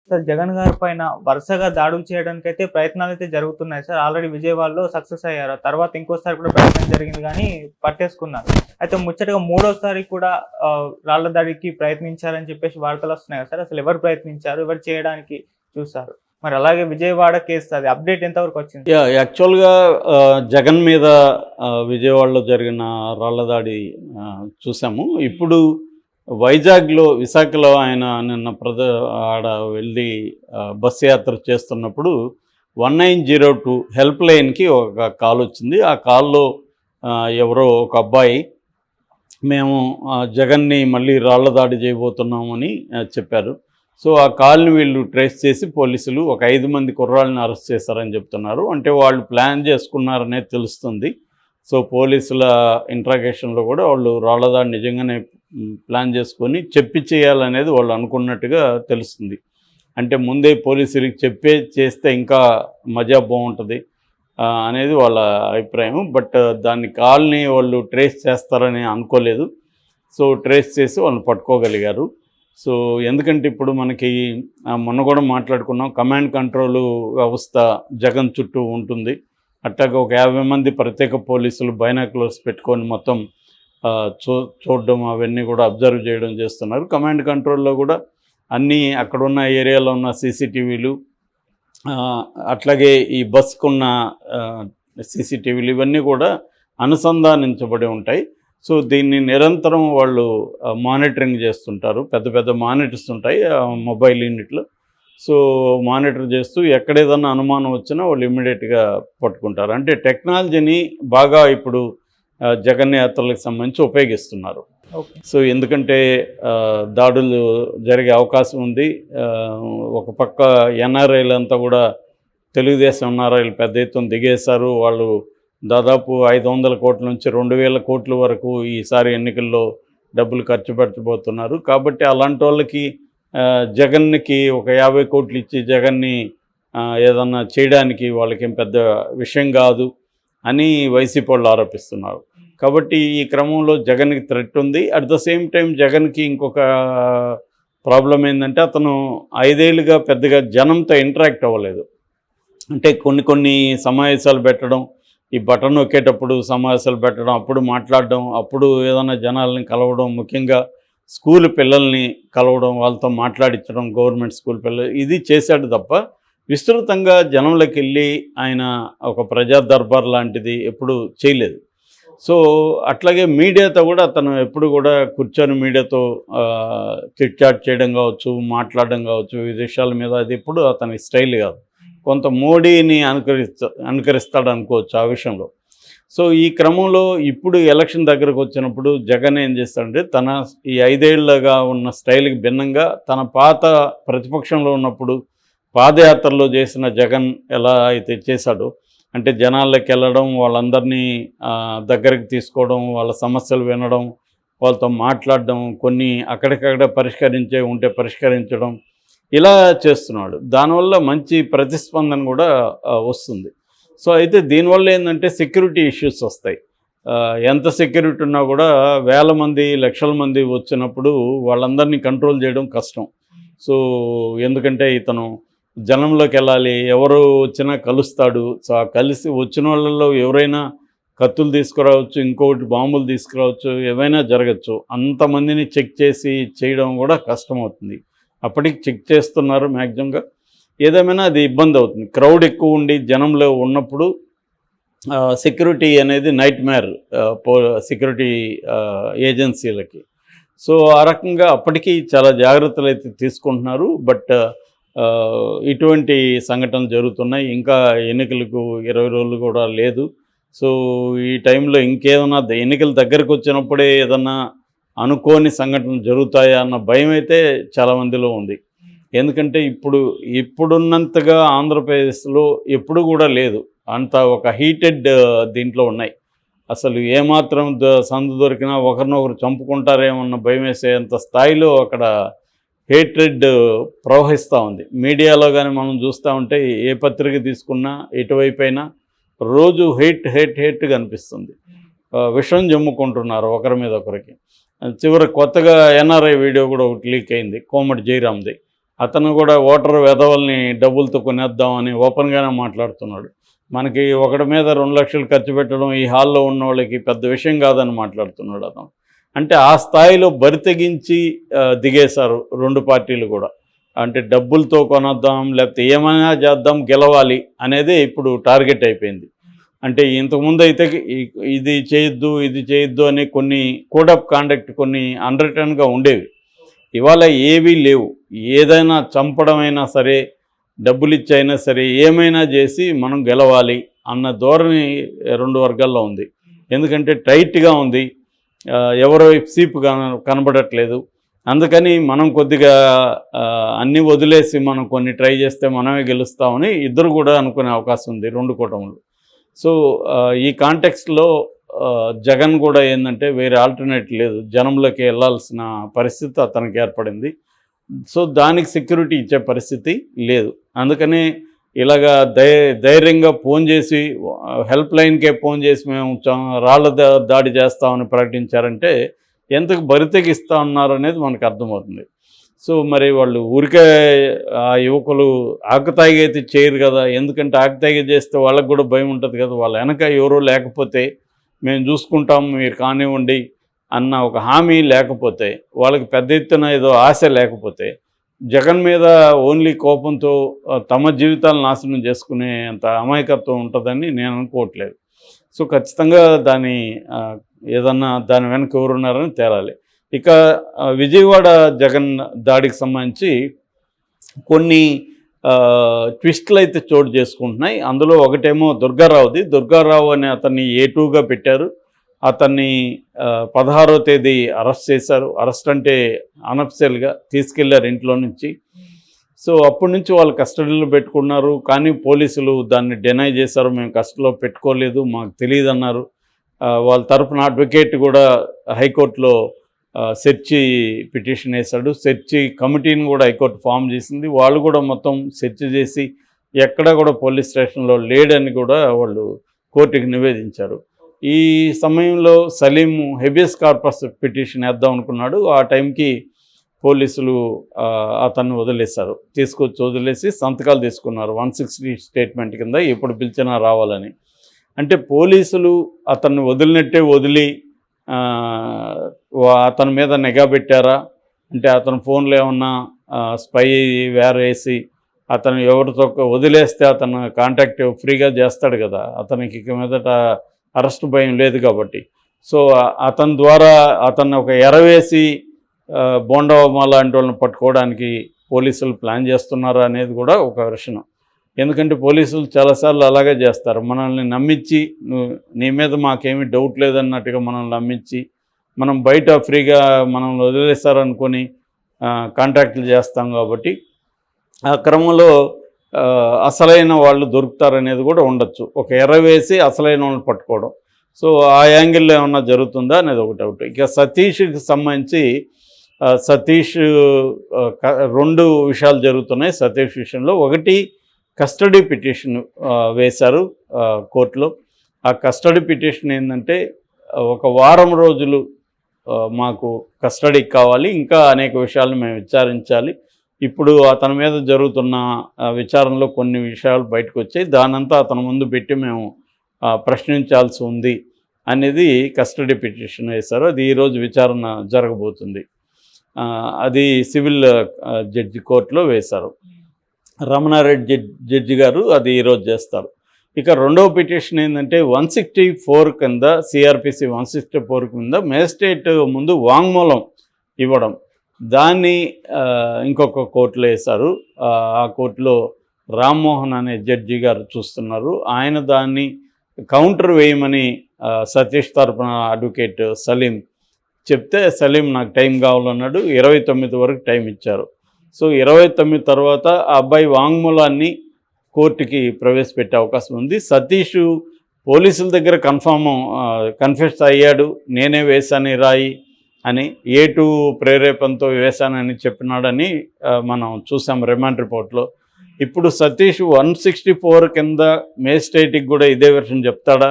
Sir Jagan గారి పైన వరుసగా దాడులు చేయడానికైతే ప్రయత్నాలైతే జరుగుతున్నాయి సార్. ఆల్రెడీ విజయవాడలో సక్సెస్ అయ్యారు. తర్వాత ఇంకోసారి కూడా ప్రయత్నం జరిగింది గానీ పట్టేసుకున్నారు. అయితే ముచ్చటగా మూడోసారి కూడా రాళ్ల దాడికి ప్రయత్నించారని చెప్పేసి వార్తలొస్తున్నాయి కదా సార్. అసలు ఎవరు ప్రయత్నించారు? ఎవరు చేయడానికి చూసారు? మరి అలాగే విజయవాడ కేసు అది అప్డేట్ ఎంతవరకు వచ్చింది? యాక్చువల్‌గా జగన్ మీద విజయవాడలో జరిగిన రాళ్ల దాడి చూసాము. ఇప్పుడు వైజాగ్‌లో, విశాఖలో ఆయన నిన్న ఆడ వెళ్ళి బస్సు యాత్ర చేస్తున్నప్పుడు 1902 హెల్ప్ లైన్‌కి ఒక కాల్ వచ్చింది. ఆ కాల్‌లో ఎవరో ఒక అబ్బాయి మేము జగన్‌ని మళ్ళీ రాళ్ల దాడి చేయబోతున్నామని చెప్పారు. సో ఆ కాల్ని వీళ్ళు ట్రేస్ చేసి పోలీసులు ఒక 5 మంది కుర్రాళ్ళని అరెస్ట్ చేశారని చెప్తున్నారు. అంటే వాళ్ళు ప్లాన్ చేసుకున్నారనేది తెలుస్తుంది. సో పోలీసుల ఇంట్రాగేషన్లో కూడా వాళ్ళు రాళ్ల దాడి నిజంగానే ప్లాన్ చేసుకొని చెప్పి చేయాలనేది వాళ్ళు అనుకున్నట్టుగా తెలుస్తుంది. అంటే ముందే పోలీసులకి చేస్తే ఇంకా మజా బాగుంటుంది అనేది వాళ్ళ అభిప్రాయం. బట్ దాన్ని కాల్ని వాళ్ళు ట్రేస్ చేస్తారని అనుకోలేదు. సో ట్రేస్ చేసి వాళ్ళని పట్టుకోగలిగారు. సో ఎందుకంటే ఇప్పుడు మనకి మొన్న కూడా మాట్లాడుకున్నాం, కమాండ్ కంట్రోల్ వ్యవస్థ జగన్ చుట్టూ ఉంటుంది. అట్లాగే ఒక 50 మంది ప్రత్యేక పోలీసులు బైనాక్యులర్స్ పెట్టుకొని మొత్తం చూడడం అవన్నీ కూడా అబ్జర్వ్ చేయడం చేస్తున్నారు. కమాండ్ కంట్రోల్లో కూడా అన్నీ అక్కడున్న ఏరియాలో ఉన్న సీసీటీవీలు, అట్లాగే ఈ బస్కున్న సీసీటీవీలు ఇవన్నీ కూడా అనుసంధానించబడి ఉంటాయి. సో దీన్ని నిరంతరం వాళ్ళు మానిటరింగ్ చేస్తుంటారు. పెద్ద పెద్ద మానిటర్స్ ఉంటాయి మొబైల్ యూనిట్లు. సో మానిటర్ చేస్తూ ఎక్కడేదన్నా అనుమానం వచ్చినా వాళ్ళు ఇమ్మీడియట్గా పట్టుకుంటారు. అంటే టెక్నాలజీని బాగా ఇప్పుడు జగన్ యాత్రలకు సంబంధించి ఉపయోగిస్తున్నారు. సో ఎందుకంటే దాడులు జరిగే అవకాశం ఉంది. ఒక పక్క ఎన్ఆర్ఐలంతా కూడా తెలుగుదేశం ఎన్ఆర్ఐలు పెద్ద ఎత్తున దిగేశారు. వాళ్ళు దాదాపు 500 కోట్ల నుంచి 2000 కోట్ల వరకు ఈసారి ఎన్నికల్లో డబ్బులు ఖర్చు పెట్టబోతున్నారు. కాబట్టి అలాంటి వాళ్ళకి జగన్కి ఒక 50 కోట్లు ఇచ్చి జగన్ని ఏదన్నా చేయడానికి వాళ్ళకేం పెద్ద విషయం కాదు అని వైసీపీ వాళ్ళు ఆరోపిస్తున్నారు. కాబట్టి ఈ క్రమంలో జగన్కి థ్రెట్ ఉంది. అట్ ద సేమ్ టైం జగన్కి ఇంకొక ప్రాబ్లం ఏంటంటే అతను 5 ఏళ్ళుగా పెద్దగా జనంతో ఇంటరాక్ట్ అవ్వలేదు. అంటే కొన్ని సమావేశాలు పెట్టడం, ఈ బటన్ నొక్కేటప్పుడు సమావేశాలు పెట్టడం, అప్పుడు మాట్లాడడం, అప్పుడు ఏదైనా జనాల్ని కలవడం, ముఖ్యంగా స్కూల్ పిల్లల్ని కలవడం, వాళ్ళతో మాట్లాడించడం, గవర్నమెంట్ స్కూల్ పిల్లలు ఇది చేశాడు తప్ప విస్తృతంగా జనంలోకి వెళ్ళి ఆయన ఒక ప్రజా దర్బార్ లాంటిది ఎప్పుడు చేయలేదు. సో అట్లాగే మీడియాతో కూడా అతను ఎప్పుడు కూడా కూర్చొని మీడియాతో చిట్ చాట్ చేయడం కావచ్చు, మాట్లాడడం కావచ్చు, ఈ విషయాల మీద అది ఎప్పుడు అతని స్టైల్ కాదు. కొంత మోడీని అనుకరిస్తాడు అనుకోవచ్చు ఆ విషయంలో. సో ఈ క్రమంలో ఇప్పుడు ఎలక్షన్ దగ్గరకు వచ్చినప్పుడు జగన్ ఏం చేస్తాడంటే తన ఈ 5 ఏళ్ళగా ఉన్న స్టైల్కి భిన్నంగా తన పాత ప్రతిపక్షంలో ఉన్నప్పుడు పాదయాత్రలో చేసిన జగన్ ఎలా అయితే చేశాడో, అంటే జనాల్లోకి వెళ్ళడం, వాళ్ళందరినీ దగ్గరికి తీసుకోవడం, వాళ్ళ సమస్యలు వినడం, వాళ్ళతో మాట్లాడడం, కొన్ని అక్కడికక్కడ పరిష్కరించడం ఇలా చేస్తున్నాడు. దానివల్ల మంచి ప్రతిస్పందన కూడా వస్తుంది. సో అయితే దీనివల్ల ఏంటంటే సెక్యూరిటీ ఇష్యూస్ వస్తాయి. ఎంత సెక్యూరిటీ ఉన్నా కూడా వేల మంది, లక్షల మంది వచ్చినప్పుడు వాళ్ళందరినీ కంట్రోల్ చేయడం కష్టం. సో ఎందుకంటే ఇతను జనంలోకి వెళ్ళాలి, ఎవరు వచ్చినా కలుస్తాడు. సో ఆ కలిసి వచ్చిన వాళ్ళల్లో ఎవరైనా కత్తులు తీసుకురావచ్చు, ఇంకొకటి బాంబులు తీసుకురావచ్చు, ఏవైనా జరగచ్చు. అంతమందిని చెక్ చేసి చేయడం కూడా కష్టమవుతుంది. అప్పటికి చెక్ చేస్తున్నారు మ్యాక్సిమంగా. ఏదేమైనా అది ఇబ్బంది అవుతుంది. క్రౌడ్ ఎక్కువ ఉండి జనంలో ఉన్నప్పుడు సెక్యూరిటీ అనేది నైట్ మేర్ సెక్యూరిటీ ఏజెన్సీలకి. సో ఆ రకంగా అప్పటికీ చాలా జాగ్రత్తలు అయితే తీసుకుంటున్నారు. బట్ ఇటువంటి సంఘటనలు జరుగుతున్నాయి. ఇంకా ఎన్నికలకు 20 రోజులు కూడా లేదు. సో ఈ టైంలో ఇంకేదన్నా ఎన్నికల దగ్గరకు వచ్చినప్పుడే ఏదన్నా అనుకోని సంఘటనలు జరుగుతాయా అన్న భయం అయితే చాలామందిలో ఉంది. ఎందుకంటే ఇప్పుడున్నంతగా ఆంధ్రప్రదేశ్లో ఎప్పుడు కూడా లేదు. అంత ఒక హీటెడ్ దీంట్లో ఉన్నాయి. అసలు ఏమాత్రం సందు దొరికినా ఒకరినొకరు చంపుకుంటారేమన్న భయం వేసేంత స్థాయిలో అక్కడ హేట్రెడ్ ప్రవహిస్తూ ఉంది. మీడియాలో కానీ మనం చూస్తూ ఉంటే ఏ పత్రిక తీసుకున్నా ఎటువైపు అయినా రోజు హేట్గా అనిపిస్తుంది. విషం జమ్ముకుంటున్నారు ఒకరి మీద ఒకరికి. చివరి కొత్తగా ఎన్ఆర్ఐ వీడియో కూడా ఒకటి లీక్ అయింది, కోమటి జయరామ్ది. అతను కూడా ఓటర్ వెధవల్ని డబ్బులతో కొనేద్దామని ఓపెన్గానే మాట్లాడుతున్నాడు. మనకి ఒకటి మీద 2 లక్షలు ఖర్చు పెట్టడం ఈ హాల్లో ఉన్న వాళ్ళకి పెద్ద విషయం కాదని మాట్లాడుతున్నాడు అతను. అంటే ఆ స్థాయిలో బరితెగించి దిగేశారు 2 పార్టీలు కూడా. అంటే డబ్బులతో కొనొద్దాం, లేకపోతే ఏమైనా చేద్దాం, గెలవాలి అనేదే ఇప్పుడు టార్గెట్ అయిపోయింది. అంటే ఇంతకుముందు అయితే ఇది చేయొద్దు అని కొన్ని కోడ్ ఆఫ్ కాండక్ట్ కొన్ని అన్రిటన్గా ఉండేవి. ఇవాళ ఏవీ లేవు. ఏదైనా చంపడమైనా సరే, డబ్బులు ఇచ్చైనా సరే, ఏమైనా చేసి మనం గెలవాలి అన్న ధోరణి 2 వర్గాల్లో ఉంది. ఎందుకంటే టైట్గా ఉంది, ఎవరో సీపు కనబడట్లేదు. అందుకని మనం కొద్దిగా అన్నీ వదిలేసి మనం కొన్ని ట్రై చేస్తే మనమే గెలుస్తామని ఇద్దరు కూడా అనుకునే అవకాశం ఉంది 2 కూటములు. సో ఈ కాంటెక్స్ట్లో జగన్ కూడా ఏంటంటే వేరే ఆల్టర్నేట్ లేదు, జనంలోకి వెళ్ళాల్సిన పరిస్థితి అతనికి ఏర్పడింది. సో దానికి సెక్యూరిటీ ఇచ్చే పరిస్థితి లేదు. అందుకని ఇలాగా ధైర్యంగా ఫోన్ చేసి హెల్ప్ లైన్కే ఫోన్ చేసి మేము రాళ్ళ దాడి చేస్తామని ప్రకటించారంటే ఎంతకు బరితెగిస్తా ఉన్నారనేది మనకు అర్థమవుతుంది. సో మరి వాళ్ళు ఊరికే ఆ యువకులు ఆకతాయిగా అయితే చేయరు కదా. ఎందుకంటే ఆకతాయిగా చేస్తే వాళ్ళకు కూడా భయం ఉంటుంది కదా. వాళ్ళ వెనక ఎవరో లేకపోతే మేము చూసుకుంటాం, మీరు కానివ్వండి అన్న ఒక హామీ లేకపోతే, వాళ్ళకి పెద్ద ఎత్తున ఏదో ఆశ లేకపోతే, జగన్ మీద ఓన్లీ కోపంతో తమ జీవితాలను నాశనం చేసుకునే అంత అమాయకత్వం ఉంటుందని నేను అనుకోవట్లేదు. సో ఖచ్చితంగా ఏదన్నా దాని వెనక ఎవరున్నారని తేలాలి. ఇక విజయవాడ జగన్ దాడికి సంబంధించి కొన్ని ట్విస్టులు అయితే చోటు చేసుకుంటున్నాయి. అందులో ఒకటేమో దుర్గారావు అనే అతన్ని A2గా పెట్టారు. అతన్ని 16వ తేదీ అరెస్ట్ చేశారు. అరెస్ట్ అంటే అనఫిషియల్గా తీసుకెళ్లారు ఇంట్లో నుంచి. సో అప్పటి నుంచి వాళ్ళు కస్టడీలో పెట్టుకున్నారు. కానీ పోలీసులు దాన్ని డినై చేశారు. మేము కస్టడీలో పెట్టుకోలేదు, మాకు తెలియదు అన్నారు. వాళ్ళ తరపున అడ్వకేట్ కూడా హైకోర్టులో సెర్చి పిటిషన్ వేశాడు. సెర్చి కమిటీని కూడా హైకోర్టు ఫామ్ చేసింది. వాళ్ళు కూడా మొత్తం సెర్చ్ చేసి ఎక్కడా కూడా పోలీస్ స్టేషన్లో లేడని కూడా వాళ్ళు కోర్టుకి నివేదించారు. ఈ సమయంలో సలీం హెబియస్ కార్పస్ పిటిషన్ వేద్దాం అనుకున్నాడు. ఆ టైంకి పోలీసులు అతన్ని వదిలేసి సంతకాలు తీసుకున్నారు 160 స్టేట్మెంట్ కింద ఎప్పుడు పిలిచినా రావాలని. అంటే పోలీసులు అతన్ని వదిలినట్టే వదిలి అతని మీద నిఘా పెట్టారా అంటే, అతని ఫోన్లో ఏమన్నా స్పై వేరేసి అతను ఎవరితో వదిలేస్తే అతను కాంటాక్ట్ ఫ్రీగా చేస్తాడు కదా, అతనికి ఇక మీదట అరెస్ట్ భయం లేదు కాబట్టి. సో అతని ద్వారా అతన్ని ఒక ఎరవేసి బోండవమ్మ లాంటి వాళ్ళని పట్టుకోవడానికి పోలీసులు ప్లాన్ చేస్తున్నారా అనేది కూడా ఒక వెర్షన్. ఎందుకంటే పోలీసులు చాలాసార్లు అలాగే చేస్తారు. మనల్ని నమ్మించి నీ మీద మాకేమీ డౌట్ లేదన్నట్టుగా మనల్ని నమ్మించి మనం బయట ఫ్రీగా మనల్ని వదిలేస్తారనుకొని కాంటాక్ట్లు చేస్తాం. కాబట్టి ఆ క్రమంలో అసలైన వాళ్ళు దొరుకుతారనేది కూడా ఉండొచ్చు. ఒక ఎర్ర వేసి అసలైన వాళ్ళని పట్టుకోవడం. సో ఆ యాంగిల్లో ఏమన్నా జరుగుతుందా అనేది ఒక డౌట్. ఇక సతీష్కి సంబంధించి సతీష్ 2 విషయాలు జరుగుతున్నాయి సతీష్ విషయంలో. ఒకటి, కస్టడీ పిటిషన్ వేశారు కోర్టులో. ఆ కస్టడీ పిటిషన్ ఏంటంటే, ఒక వారం రోజులు మాకు కస్టడీకి కావాలి, ఇంకా అనేక విషయాలను మేము విచారించాలి. ఇప్పుడు అతని మీద జరుగుతున్న విచారణలో కొన్ని విషయాలు బయటకు వచ్చాయి, దానంతా అతని ముందు పెట్టి మేము ప్రశ్నించాల్సి ఉంది అనేది కస్టడీ పిటిషన్ వేశారు. అది ఈరోజు విచారణ జరగబోతుంది. అది సివిల్ జడ్జి కోర్టులో వేశారు. రమణారెడ్డి జడ్జి గారు అది ఈరోజు చేస్తారు. ఇక రెండవ పిటిషన్ ఏంటంటే 164 కింద, సిఆర్పిసి 164 కింద మేజిస్ట్రేట్ ముందు వాంగ్మూలం ఇవ్వడం, దాన్ని ఇంకొక కోర్టులో వేశారు. ఆ కోర్టులో రామ్మోహన్ అనే జడ్జి గారు చూస్తున్నారు. ఆయన దాన్ని కౌంటర్ వేయమని సతీష్ తరపున అడ్వకేట్ సలీం చెప్తే, సలీం నాకు టైం కావాలన్నాడు. 29 వరకు టైం ఇచ్చారు. సో 29 తర్వాత ఆ అబ్బాయి వాంగ్మూలాన్ని కోర్టుకి ప్రవేశపెట్టే అవకాశం ఉంది. సతీష్ పోలీసుల దగ్గర కన్ఫెస్ అయ్యాడు, నేనే వేశాను రాయి అని, A2 ప్రేరేపణతో వేశానని చెప్పినాడని మనం చూసాం రిమాండ్ రిపోర్ట్లో. ఇప్పుడు సతీష్ 164 కింద మేజిస్ట్రేట్కి కూడా ఇదే వెర్షన్ చెప్తాడా,